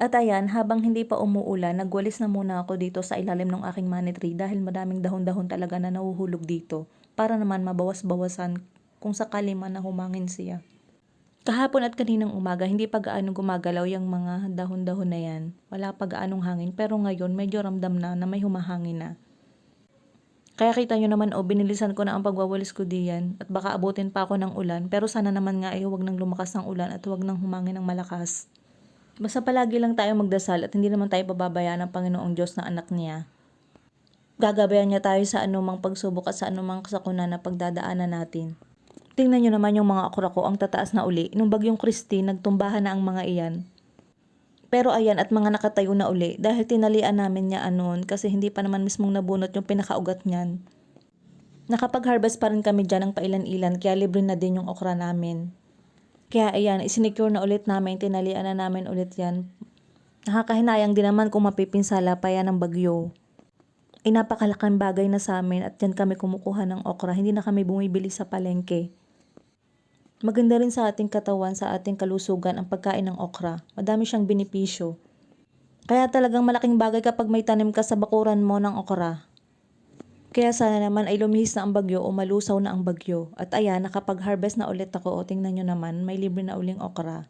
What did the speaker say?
At ayan, habang hindi pa umuulan, nagwalis na muna ako dito sa ilalim ng aking money tree dahil madaming dahon-dahon talaga na nahuhulog dito para naman mabawas-bawasan kung sakali man na humangin siya. Kahapon at kaninang umaga, hindi pa gaano gumagalaw yung mga dahon-dahon na yan. Wala pa gaanong hangin, pero ngayon medyo ramdam na may humahangin na. Kaya kita nyo naman binilisan ko na ang pagwawalis ko diyan at baka abutin pa ako ng ulan, pero sana naman nga huwag nang lumakas ng ulan at huwag nang humangin ng malakas. Basta palagi lang tayo magdasal at hindi naman tayo pababayaan ng Panginoong Diyos na anak niya. Gagabayan niya tayo sa anumang pagsubok at sa anumang kasakunan na pagdadaanan natin. Tingnan nyo naman yung mga okra ko, ang tataas na uli. Nung bagyong Christine, nagtumbahan na ang mga iyan. Pero ayan, at mga nakatayo na uli dahil tinalian namin niya anon kasi hindi pa naman mismong nabunot yung pinakaugat niyan. Nakapag-harvest pa rin kami dyan ng pailan-ilan kaya libre na din yung okra namin. Kaya ayan, isinicure na ulit namin, tinalian na namin ulit yan. Nakakahinayang din naman kung mapipinsala pa yan ng bagyo. Napakalaking bagay na sa amin at dyan kami kumukuha ng okra, hindi na kami bumibili sa palengke. Maganda rin sa ating katawan, sa ating kalusugan ang pagkain ng okra. Madami siyang benepisyo. Kaya talagang malaking bagay kapag may tanim ka sa bakuran mo ng okra. Kaya sana naman ay lumihis na ang bagyo o malusaw na ang bagyo. At ayan, nakapag-harvest na ulit ako. O tingnan nyo naman, may libre na uling okra.